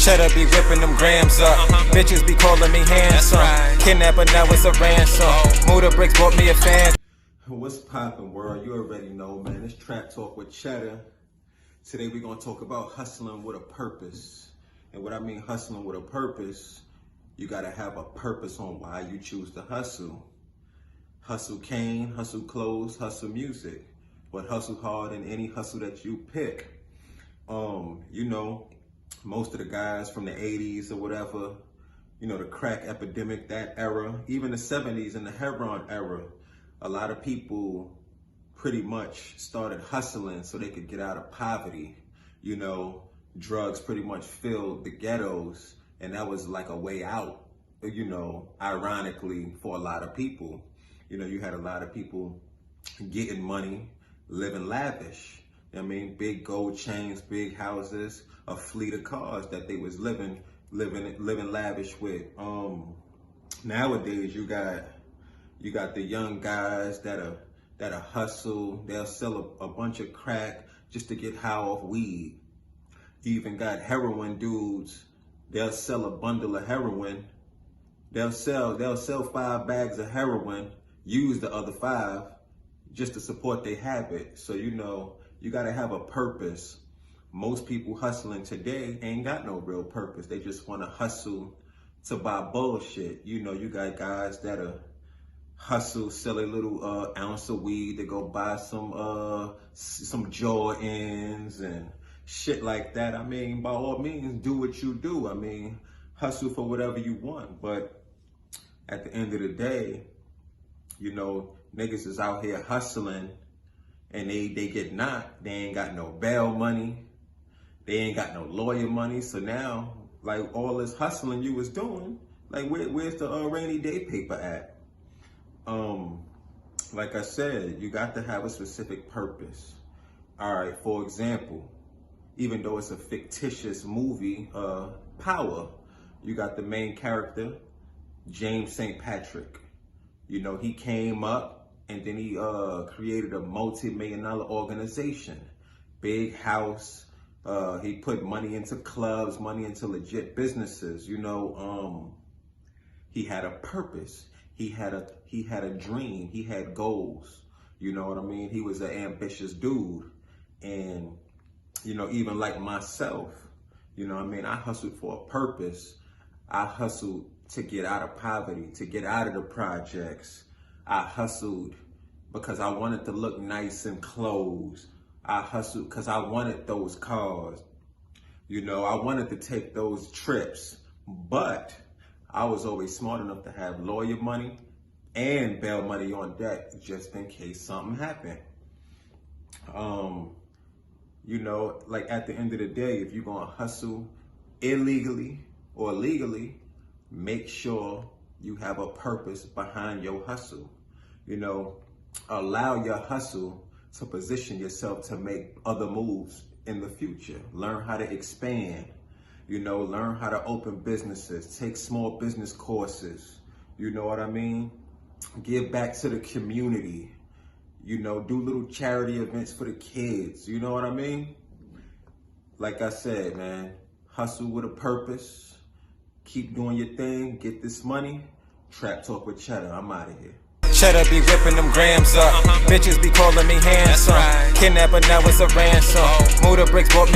Cheddar be whipping them grams up. Bitches be calling me handsome. Kidnapper, now it's a ransom. Motor bricks bought me a fan. What's poppin', world? You already know, man. It's Trap Talk with Cheddar. Today we're gonna talk about hustling with a purpose. And what I mean hustling with a purpose, you gotta have a purpose on why you choose to hustle. Hustle cane, hustle clothes, hustle music. But hustle hard in any hustle that you pick. You know, most of the guys from the 80s or whatever, you know, the crack epidemic, that era, even the 70s and the heroin era, a lot of people pretty much started hustling so they could get out of poverty. You know, drugs pretty much filled the ghettos, and that was like a way out, you know, ironically for a lot of people. You know, you had a lot of people getting money, living lavish. I mean, big gold chains, big houses, a fleet of cars that they was living lavish with. Nowadays you got the young guys that'll hustle. They'll sell a bunch of crack just to get high off weed. You even got heroin dudes. They'll sell a bundle of heroin. They'll sell 5 bags of heroin, use the other 5 just to support their habit. So, you know, you gotta have a purpose. Most people hustling today ain't got no real purpose. They just wanna hustle to buy bullshit. You know, you got guys that'll hustle, sell a little ounce of weed to go buy some Jordans and shit like that. I mean, by all means, do what you do. I mean, hustle for whatever you want. But at the end of the day, you know, niggas is out here hustling and they get knocked. They ain't got no bail money. They ain't got no lawyer money. So now, like, all this hustling you was doing, like, where's the rainy day paper at? Like I said, you got to have a specific purpose. All right, for example, even though it's a fictitious movie, Power, you got the main character, James St. Patrick. You know, he came up and then he created a multi-million-dollar organization, big house. He put money into clubs, money into legit businesses. You know, he had a purpose. He had a dream. He had goals. You know what I mean? He was an ambitious dude. And, you know, even like myself, you know what I mean? I hustled for a purpose. I hustled to get out of poverty, to get out of the projects. I hustled because I wanted to look nice in clothes. I hustled because I wanted those cars. You know, I wanted to take those trips, but I was always smart enough to have lawyer money and bail money on deck just in case something happened. You know, like at the end of the day, if you're gonna hustle illegally or legally, make sure you have a purpose behind your hustle. You know, allow your hustle to position yourself to make other moves in the future. Learn how to expand, you know, learn how to open businesses, take small business courses, you know what I mean? Give back to the community, you know, do little charity events for the kids, you know what I mean? Like I said, man, hustle with a purpose, keep doing your thing, get this money. Trap Talk with Cheddar, I'm out of here. Cheddar be whipping them grams up. Bitches be calling me handsome. Kidnapper, now it's a ransom. Motor bricks bought me